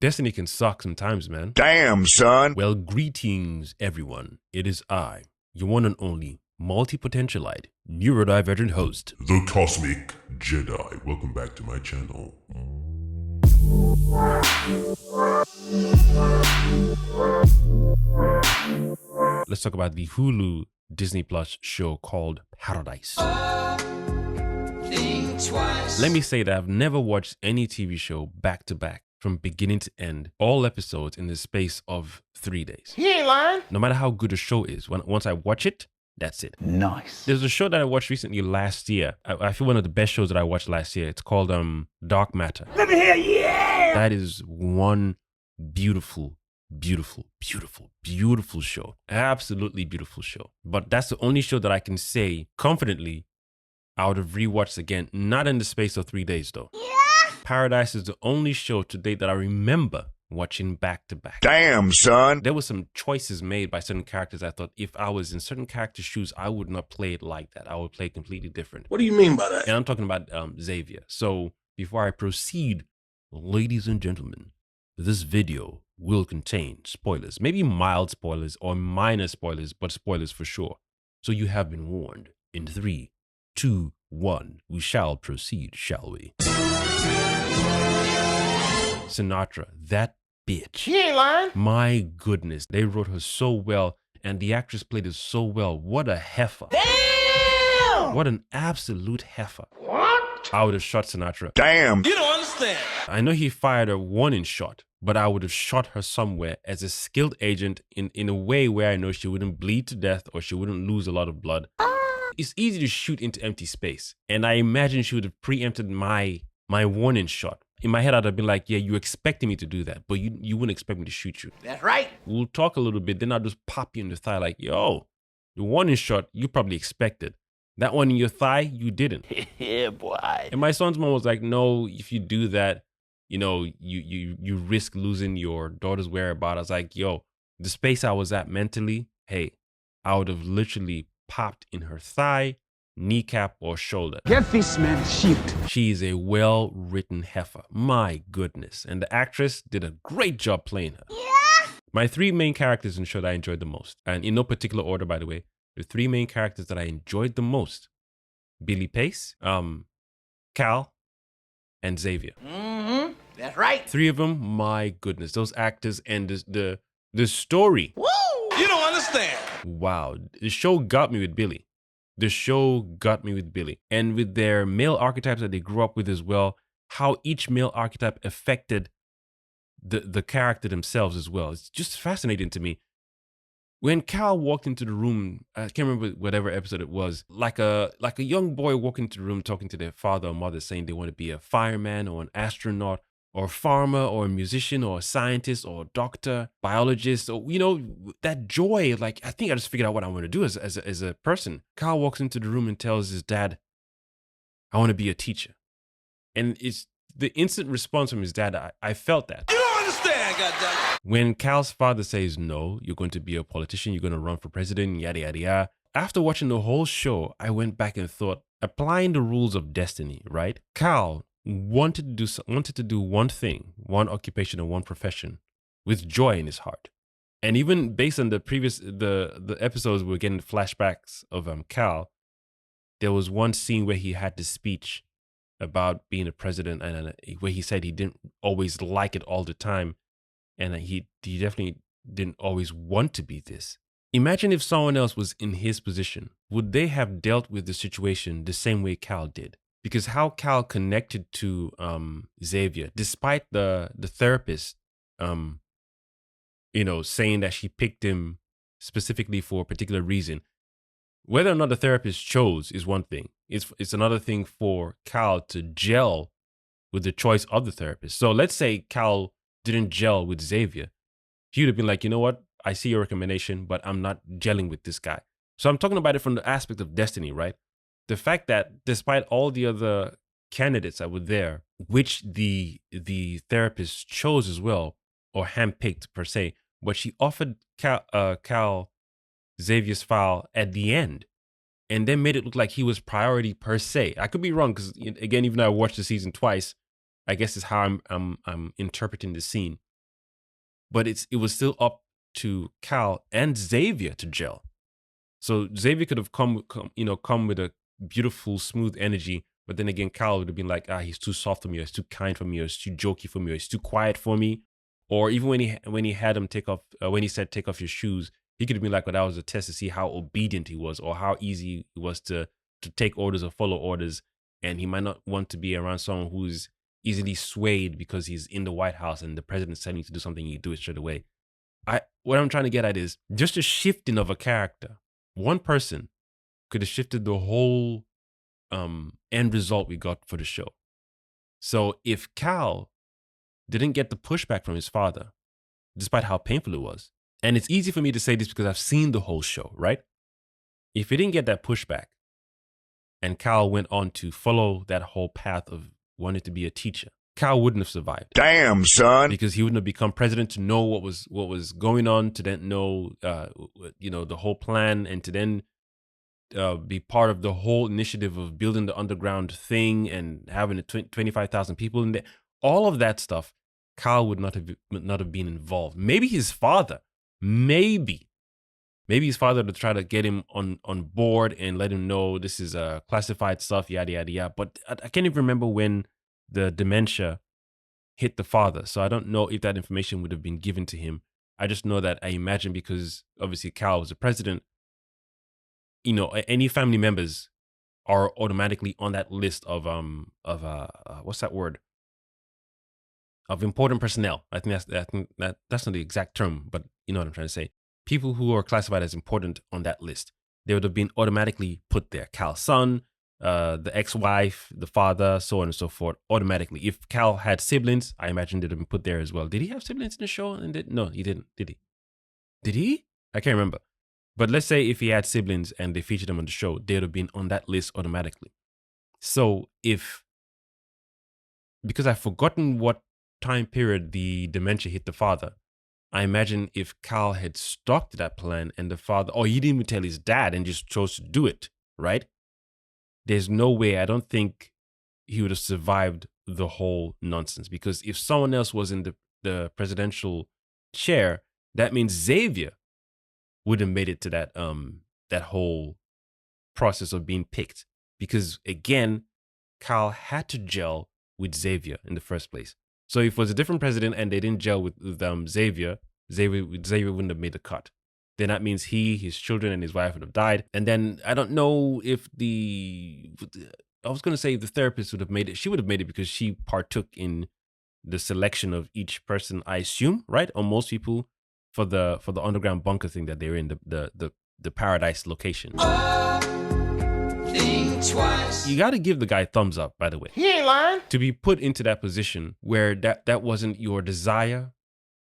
Destiny can suck sometimes, man. Damn, son. Well, greetings, everyone. It is I, your one and only multipotentialite, neurodivergent host, the Cosmic Jedi. Welcome back to my channel. Let's talk about the Hulu Disney Plus show called Paradise. Let me say that I've never watched any TV show back to back from beginning to end, all episodes in the space of 3 days. He ain't lying. No matter how good a show is, once I watch it, that's it. Nice. There's a show that I watched recently last year. I feel one of the best shows that I watched last year. It's called Dark Matter. Let me hear yeah. That is one beautiful show. Absolutely beautiful show. But that's the only show that I can say confidently I would have rewatched again. Not in the space of 3 days though. Yeah. Paradise is the only show to date that I remember watching back to back. Damn, son. There were some choices made by certain characters. I thought if I was in certain characters' shoes, I would not play it like that. I would play it completely different. What do you mean by that? And I'm talking about Xavier. So before I proceed, ladies and gentlemen, this video will contain spoilers, maybe mild spoilers or minor spoilers, but spoilers for sure. So you have been warned. In 3, 2, 1, we shall proceed, shall we? Sinatra, that bitch. He ain't lying. My goodness, they wrote her so well, and the actress played it so well. What a heifer. Damn. What an absolute heifer. What? I would have shot Sinatra. Damn. You don't understand. I know he fired a warning shot, but I would have shot her somewhere as a skilled agent in a way where I know she wouldn't bleed to death or she wouldn't lose a lot of blood. It's easy to shoot into empty space, and I imagine she would have preempted my warning shot. In my head, I'd have been like, yeah, you expecting me to do that, but you wouldn't expect me to shoot you. That's right. We'll talk a little bit, then I'll just pop you in the thigh like, yo, the warning shot you probably expected. That one in your thigh, you didn't. Yeah, boy. And my son's mom was like, no, if you do that, you know, you risk losing your daughter's whereabouts. I was like, yo, the space I was at mentally, hey, I would have literally popped in her thigh, kneecap, or shoulder. Get this man a shield. She is a well-written heifer. My goodness. And the actress did a great job playing her. Yeah. My 3 main characters in the show that I enjoyed the most, and in no particular order, by the way, the 3 main characters that I enjoyed the most: Billy Pace, Cal, and Xavier. Mm-hmm. That's right. 3 of them, my goodness, those actors and the story. Woo! You don't understand. Wow, the show got me with Billy. The show got me with Billy. And with their male archetypes that they grew up with as well, how each male archetype affected the character themselves as well. It's just fascinating to me. When Cal walked into the room, I can't remember whatever episode it was, like a young boy walking into the room talking to their father or mother saying they want to be a fireman or an astronaut or a farmer or a musician or a scientist or a doctor, biologist, or, you know, that joy. Like, I think I just figured out what I want to do as a person. Cal walks into the room and tells his dad, I want to be a teacher. And it's the instant response from his dad. I felt that. You don't understand, goddammit. When Cal's father says, no, you're going to be a politician, you're going to run for president, yada, yada, yada. After watching the whole show, I went back and thought, applying the rules of destiny, right? Cal wanted to do one thing, one occupation and one profession with joy in his heart. And even based on the previous, the episodes, we're getting flashbacks of Cal. There was one scene where he had this speech about being a president and where he said he didn't always like it all the time. And he definitely didn't always want to be this. Imagine if someone else was in his position. Would they have dealt with the situation the same way Cal did? Because how Cal connected to Xavier, despite the therapist, you know, saying that she picked him specifically for a particular reason. Whether or not the therapist chose is one thing. It's another thing for Cal to gel with the choice of the therapist. So let's say Cal didn't gel with Xavier. He would have been like, you know what? I see your recommendation, but I'm not gelling with this guy. So I'm talking about it from the aspect of destiny, right? The fact that despite all the other candidates that were there, which the therapist chose as well, or handpicked per se, but she offered Cal Xavier's file at the end, and then made it look like he was priority per se. I could be wrong because, again, even though I watched the season twice, I guess is how I'm interpreting the scene. but it was still up to Cal and Xavier to gel. So Xavier could have come with a beautiful, smooth energy, but then again, Cal would have been like, he's too soft for me, or he's too kind for me, or he's too jokey for me, or he's too quiet for me. Or even when he had him take off, when he said take off your shoes, he could have been like, well, that was a test to see how obedient he was, or how easy it was to take orders or follow orders. And he might not want to be around someone who's easily swayed because he's in the White House and the president's telling you to do something, you do it straight away. What I'm trying to get at is just a shifting of a character. One person could have shifted the whole end result we got for the show. So if Cal didn't get the pushback from his father, despite how painful it was, and it's easy for me to say this because I've seen the whole show, right? If he didn't get that pushback and Cal went on to follow that whole path of wanting to be a teacher, Cal wouldn't have survived. Damn, son. Because he wouldn't have become president to know what was going on, to then know, the whole plan, and to then be part of the whole initiative of building the underground thing and having 25,000 people in there. All of that stuff, Cal would not have been involved. Maybe his father, maybe his father to try to get him on board and let him know this is classified stuff, yada, yada, yada. But I can't even remember when the dementia hit the father. So I don't know if that information would have been given to him. I just know that I imagine, because obviously Cal was the president, any family members are automatically on that list of what's that word? Of important personnel. I think that's not the exact term, but you know what I'm trying to say. People who are classified as important on that list, they would have been automatically put there. Cal's son, the ex-wife, the father, so on and so forth, automatically. If Cal had siblings, I imagine they'd have been put there as well. Did he have siblings in the show? No, he didn't. Did he? Did he? I can't remember. But let's say if he had siblings and they featured him on the show, they would have been on that list automatically. So because I've forgotten what time period the dementia hit the father, I imagine if Cal had stuck to that plan and the father, he didn't even tell his dad and just chose to do it, right? There's no way, I don't think he would have survived the whole nonsense, because if someone else was in the presidential chair, that means Xavier would have made it to that whole process of being picked, because again, Cal had to gel with Xavier in the first place. So if it was a different president and they didn't gel with Xavier wouldn't have made the cut. Then that means his children, and his wife would have died. And then I don't know if I was going to say the therapist would have made it. She would have made it because she partook in the selection of each person, I assume, right? Or most people for the underground bunker thing that they're in, the paradise location. Think twice. You got to give the guy thumbs up, by the way. He ain't lying. To be put into that position where that wasn't your desire,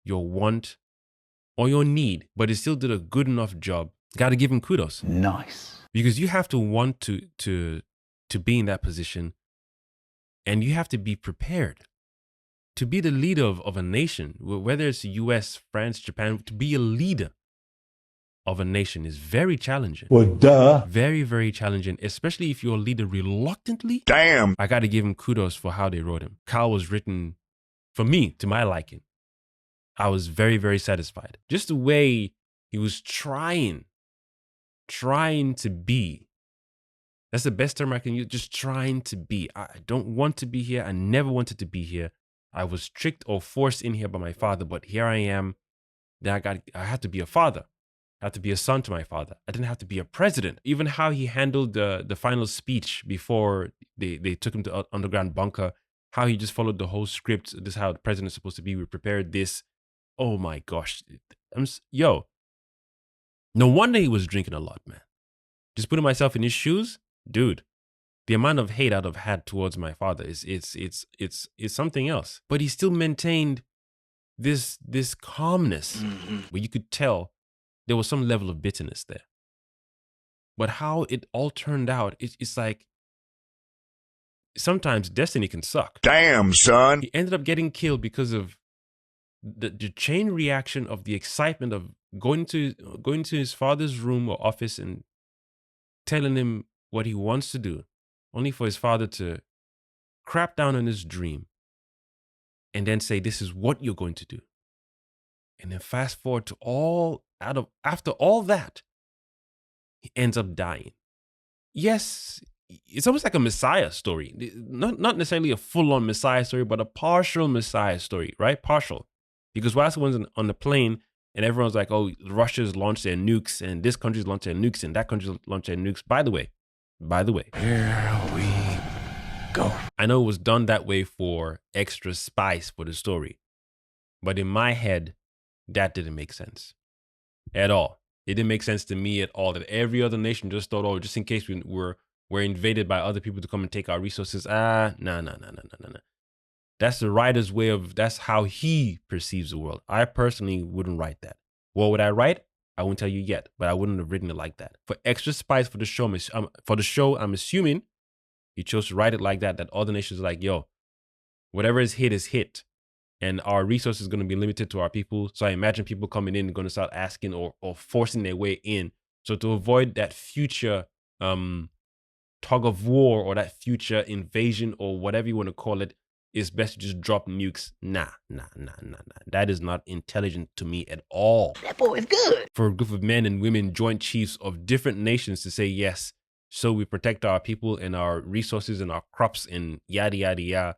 your want, or your need, but he still did a good enough job. Got to give him kudos. Nice. Because you have to want to be in that position, and you have to be prepared to be the leader of a nation, whether it's the US, France, Japan. To be a leader of a nation is very challenging. Well, duh. Very, very challenging, especially if you're a leader reluctantly. Damn. I got to give him kudos for how they wrote him. Cal was written, for me, to my liking. I was very, very satisfied. Just the way he was trying to be. That's the best term I can use. Just trying to be. I don't want to be here. I never wanted to be here. I was tricked or forced in here by my father, but here I am. Then I had to be a father. I had to be a son to my father. I didn't have to be a president. Even how he handled the final speech before they took him to underground bunker, how he just followed the whole script. This is how the president is supposed to be. We prepared this. Oh my gosh. No wonder he was drinking a lot, man. Just putting myself in his shoes, dude. The amount of hate I'd have had towards my father is something else. But he still maintained this calmness, where you could tell there was some level of bitterness there. But how it all turned out, it's like sometimes destiny can suck. Damn, son. He ended up getting killed because of the chain reaction of the excitement of going to his father's room or office and telling him what he wants to do, only for his father to crap down on his dream and then say, this is what you're going to do. And then fast forward to after all that, he ends up dying. Yes, it's almost like a Messiah story. Not necessarily a full-on Messiah story, but a partial Messiah story, right? Partial. Because whilst he was on the plane and everyone's like, oh, Russia's launched their nukes and this country's launched their nukes and that country's launched their nukes. By the way, here we go. I know it was done that way for extra spice for the story. But in my head, that didn't make sense at all. It didn't make sense to me at all that every other nation just thought, oh, just in case we're invaded by other people to come and take our resources. No. That's the writer's way that's how he perceives the world. I personally wouldn't write that. What would I write? I won't tell you yet, but I wouldn't have written it like that. For extra spice for the show, I'm assuming he chose to write it like that other nations are like, yo, whatever is hit. And our resources are going to be limited to our people. So I imagine people coming in are going to start asking or forcing their way in. So to avoid that future tug of war or that future invasion or whatever you want to call it, it's best to just drop nukes. Nah. That is not intelligent to me at all. That boy is good. For a group of men and women, joint chiefs of different nations to say yes, so we protect our people and our resources and our crops and yada, yada, yada.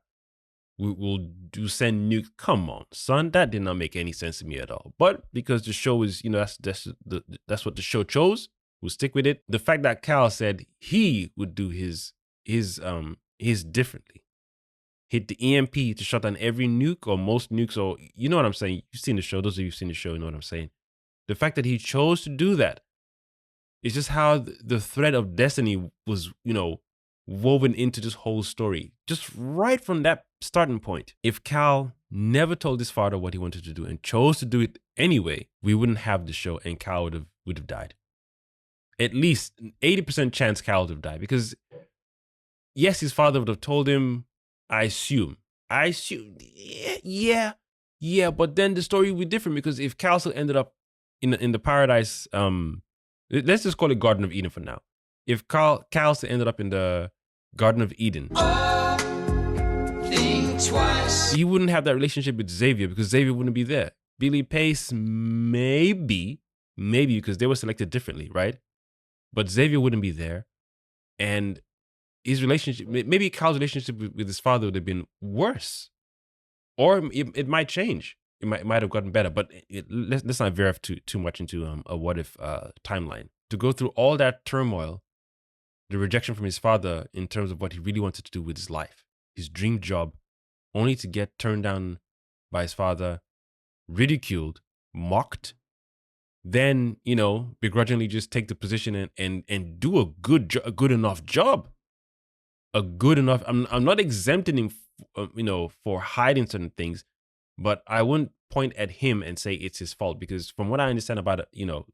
We'll send nukes. Come on, son. That did not make any sense to me at all. But because the show is, that's what the show chose, we'll stick with it. The fact that Cal said he would do his differently. Hit the EMP to shut down every nuke or most nukes, or you know what I'm saying. You've seen the show. Those of you who've seen the show, you know what I'm saying. The fact that he chose to do that is just how the thread of destiny was, woven into this whole story. Just right from that starting point. If Cal never told his father what he wanted to do and chose to do it anyway, we wouldn't have the show and Cal would have died. At least 80% chance Cal would have died because yes, his father would have told him, I assume, yeah, but then the story would be different because if Cal still ended up in the paradise, let's just call it Garden of Eden for now. If Cal still ended up in the Garden of Eden, he wouldn't have that relationship with Xavier because Xavier wouldn't be there. Billy Pace, maybe because they were selected differently, right? But Xavier wouldn't be there. And his relationship, maybe Cal's relationship with his father would have been worse. Or it might change. It might have gotten better. But let's not veer off too much into a what if timeline. To go through all that turmoil, the rejection from his father in terms of what he really wanted to do with his life, his dream job, only to get turned down by his father, ridiculed, mocked, then, begrudgingly just take the position and do a good enough job. I'm not exempting him, for hiding certain things, but I wouldn't point at him and say it's his fault because from what I understand about it,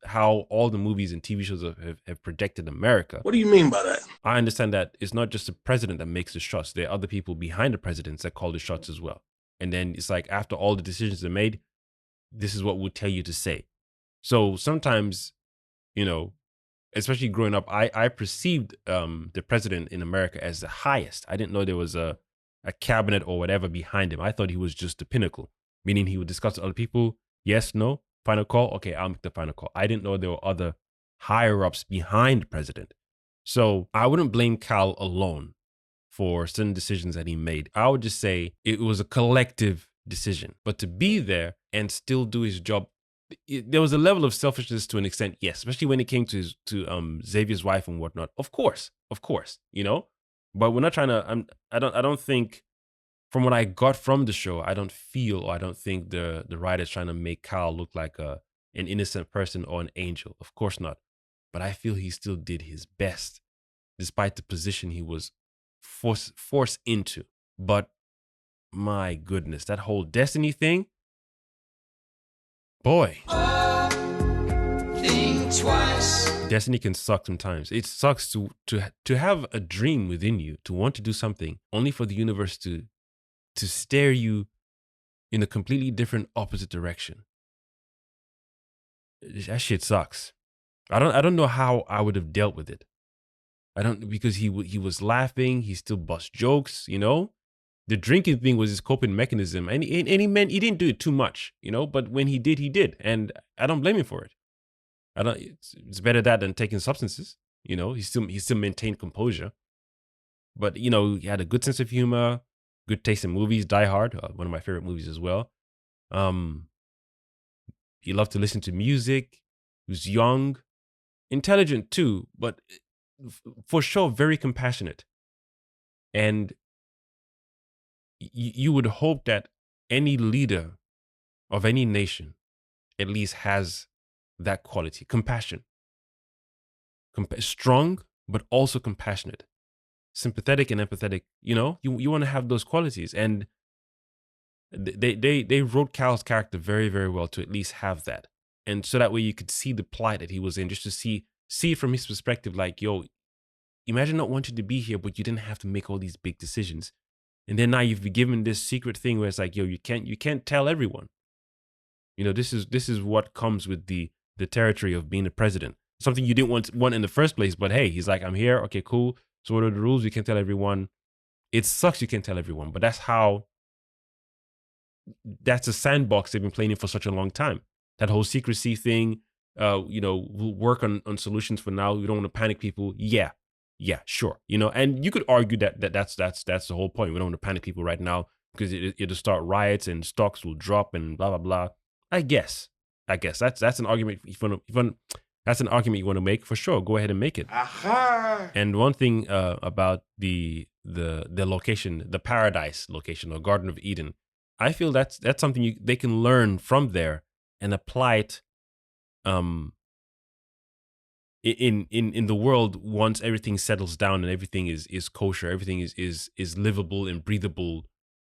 how all the movies and TV shows have projected America. What do you mean by that? I understand that it's not just the president that makes the shots. There are other people behind the presidents that call the shots as well. And then it's like after all the decisions are made, this is what we'll tell you to say. So sometimes, especially growing up, I perceived the president in America as the highest. I didn't know there was a cabinet or whatever behind him. I thought he was just the pinnacle, meaning he would discuss with other people. Yes, no, final call. Okay, I'll make the final call. I didn't know there were other higher ups behind the president. So I wouldn't blame Cal alone for certain decisions that he made. I would just say it was a collective decision. But to be there and still do his job, there was a level of selfishness to an extent, yes, especially when it came to Xavier's wife and whatnot. Of course, But we're not trying to. I don't think, from what I got from the show, I don't think the writer's trying to make Cal look like an innocent person or an angel. Of course not. But I feel he still did his best, despite the position he was forced into. But my goodness, that whole destiny thing. Boy, destiny can suck sometimes. It sucks to have a dream within you, to want to do something, only for the universe to stare you in a completely different opposite direction. That shit sucks. I don't know how I would have dealt with it. Because he was laughing, he still bust jokes, The drinking thing was his coping mechanism, and he didn't do it too much, but when he did, and I don't blame him for it. It's better that than taking substances, he still maintained composure. But, he had a good sense of humor, good taste in movies, Die Hard, one of my favorite movies as well. He loved to listen to music. He was young, intelligent too, but for sure, very compassionate. And you would hope that any leader of any nation at least has that quality, compassion. Strong, but also compassionate. Sympathetic and empathetic, you want to have those qualities. And they wrote Cal's character very, very well to at least have that. And so that way you could see the plight that he was in, just to see it from his perspective, like, yo, imagine not wanting to be here, but you didn't have to make all these big decisions. And then now you've been given this secret thing where it's like, yo, you can't tell everyone. This is what comes with the territory of being a president. Something you didn't want in the first place, but hey, he's like, I'm here, okay, cool. So what are the rules? You can't tell everyone. It sucks you can't tell everyone, but that's a sandbox they've been playing in for such a long time. That whole secrecy thing, we'll work on solutions for now. We don't want to panic people. Yeah, sure. And you could argue that's the whole point. We don't want to panic people right now because it'll start riots and stocks will drop and blah, blah, blah. I guess that's an argument. That's an argument you want to make, for sure. Go ahead and make it. Aha! And one thing about the location, the paradise location or Garden of Eden, I feel that's something they can learn from there and apply it in the world once everything settles down and everything is kosher, everything is livable and breathable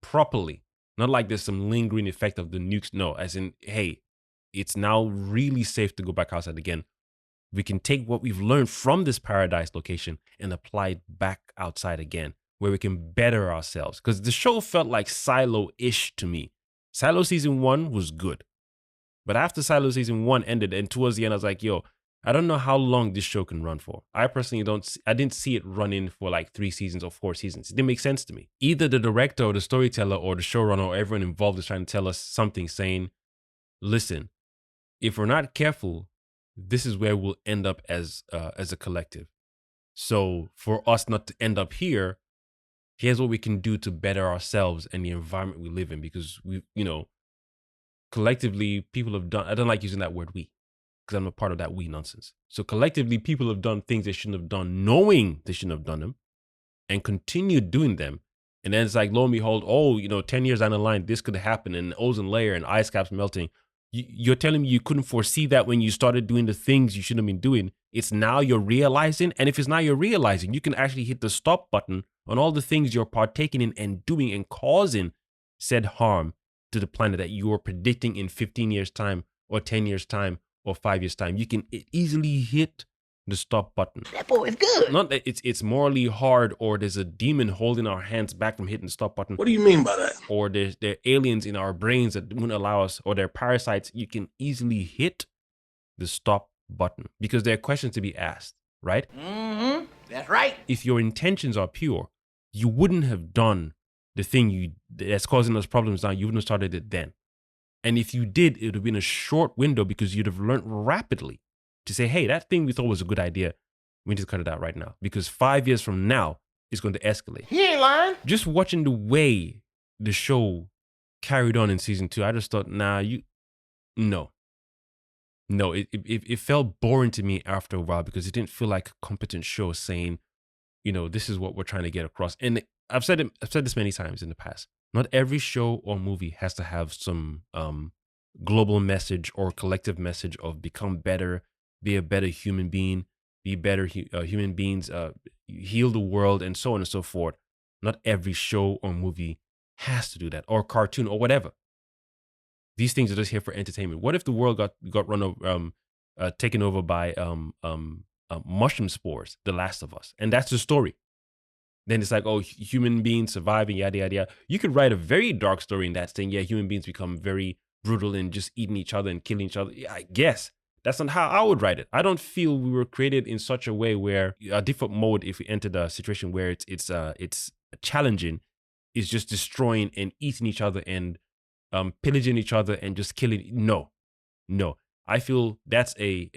properly. Not like there's some lingering effect of the nukes. No, as in, hey, it's now really safe to go back outside again. We can take what we've learned from this paradise location and apply it back outside again, where we can better ourselves. Because the show felt like Silo-ish to me. Silo season 1 was good. But after Silo season 1 ended, and towards the end, I was like, yo, I don't know how long this show can run for. I personally I didn't see it running for like 3 seasons or 4 seasons. It didn't make sense to me. Either the director or the storyteller or the showrunner or everyone involved is trying to tell us something, saying, listen, if we're not careful, this is where we'll end up as a collective. So for us not to end up here, here's what we can do to better ourselves and the environment we live in. Because we, collectively, people have done, I don't like using that word we, because I'm a part of that we nonsense. So collectively, people have done things they shouldn't have done, knowing they shouldn't have done them, and continued doing them. And then it's like, lo and behold, 10 years down the line, this could happen, and ozone layer and ice caps melting. You're telling me you couldn't foresee that when you started doing the things you shouldn't have been doing. It's now you're realizing. And if it's now you're realizing, you can actually hit the stop button on all the things you're partaking in and doing and causing said harm to the planet that you are predicting in 15 years time or 10 years time or 5 years time. You can easily hit the stop button. That boy is good. Not that it's morally hard or there's a demon holding our hands back from hitting the stop button. What do you mean by that? Or there are aliens in our brains that wouldn't allow us, or they're parasites. You can easily hit the stop button because there are questions to be asked, right? Mm-hmm. That's right. If your intentions are pure, you wouldn't have done the thing that's causing us problems now. You wouldn't have started it then. And if you did, it would have been a short window because you'd have learned rapidly to say, hey, that thing we thought was a good idea, we need to cut it out right now. Because 5 years from now, it's going to escalate. He ain't lying. Just watching the way the show carried on in season 2, I just thought, no, it felt boring to me after a while because it didn't feel like a competent show saying, this is what we're trying to get across. And I've said this many times in the past. Not every show or movie has to have some global message or collective message of become better, be a better human being, be better human beings, heal the world, and so on and so forth. Not every show or movie has to do that, or cartoon or whatever. These things are just here for entertainment. What if the world got run over, taken over by mushroom spores, The Last of Us, and that's the story? Then it's like, oh, human beings surviving, yada, yada, yada. You could write a very dark story in that saying, yeah, human beings become very brutal and just eating each other and killing each other. Yeah, I guess. That's not how I would write it. I don't feel we were created in such a way where a default mode, if we entered a situation where it's challenging, is just destroying and eating each other and pillaging each other and just killing. No. I feel that's a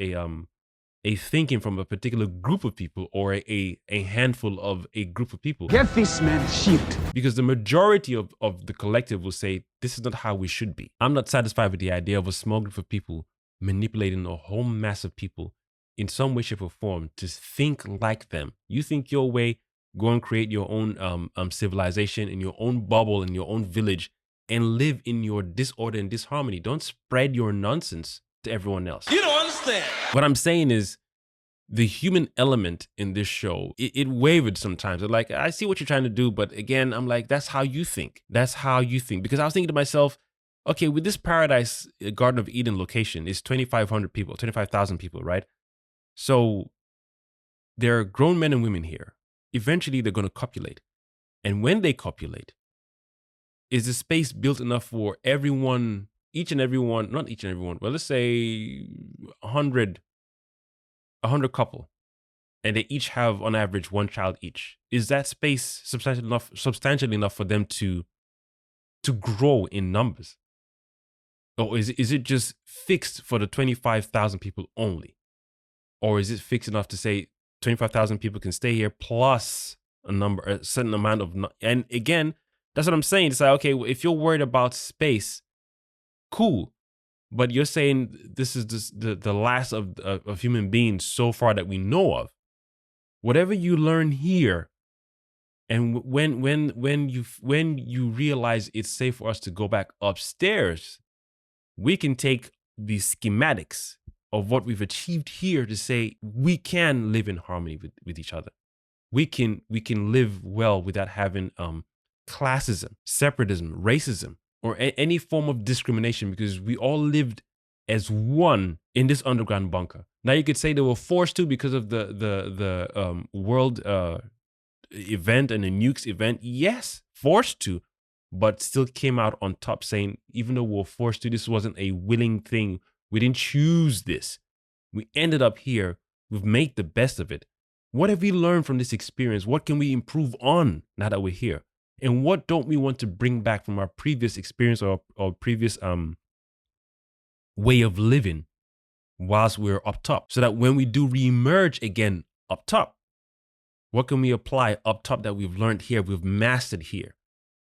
thinking from a particular group of people or a handful of a group of people. Get this man shield. Because the majority of the collective will say, this is not how we should be. I'm not satisfied with the idea of a small group of people manipulating a whole mass of people in some way, shape, or form to think like them. You think your way, go and create your own civilization in your own bubble, in your own village, and live in your disorder and disharmony. Don't spread your nonsense to everyone else. You don't understand. What I'm saying is the human element in this show, it wavered sometimes. Like, I see what you're trying to do, but again, I'm like, that's how you think. That's how you think. Because I was thinking to myself, okay, with this paradise Garden of Eden location, it's 2,500 people, 25,000 people, right? So there are grown men and women here. Eventually, they're going to copulate. And when they copulate, is the space built enough for everyone, each and every one, not each and every one, well, let's say 100 couple, and they each have on average one child each. Is that space substantial enough for them to grow in numbers? Or is it just fixed for the 25,000 people only? Or is it fixed enough to say 25,000 people can stay here plus a certain amount of, and again, that's what I'm saying. It's like, okay, well, if you're worried about space, cool. But you're saying this is the last of human beings so far that we know of. Whatever you learn here, and when you realize it's safe for us to go back upstairs, we can take the schematics of what we've achieved here to say we can live in harmony with each other. We can live well without having classism, separatism, racism, or any form of discrimination, because we all lived as one in this underground bunker. Now you could say they were forced to because of the world event and the nukes event. Yes, forced to, but still came out on top, saying even though we were forced to, this wasn't a willing thing. We didn't choose this. We ended up here. We've made the best of it. What have we learned from this experience? What can we improve on now that we're here? And what don't we want to bring back from our previous experience or previous way of living whilst we're up top, so that when we do reemerge again up top, what can we apply up top that we've learned here, we've mastered here?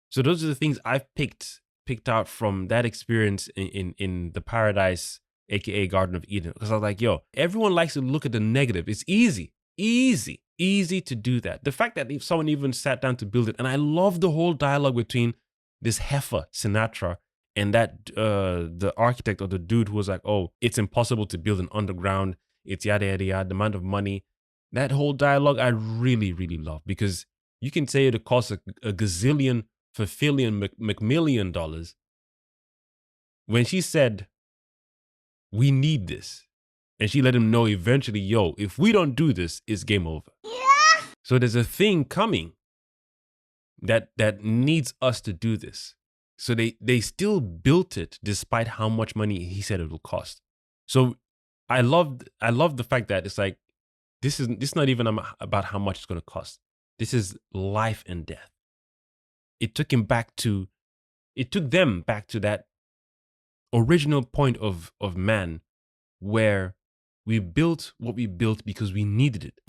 So those are the things I've picked out from that experience in the paradise, aka Garden of Eden. Because I was like, yo, everyone likes to look at the negative. It's easy to do that. The fact that if someone even sat down to build it, and I love the whole dialogue between this heifer, Sinatra, and that the architect or the dude who was like, oh, it's impossible to build an underground, it's yada, yada, yada, the amount of money. That whole dialogue I really, really love, because you can say it costs a gazillion, fulfillion, McMillion dollars. When she said, we need this, and she let him know eventually, yo, if we don't do this, it's game over. Yeah. So there's a thing coming that needs us to do this. So they still built it despite how much money he said it will cost. So I love the fact that it's like, this is not even about how much it's going to cost. This is life and death. It took them back to that original point of man, where we built what we built because we needed it.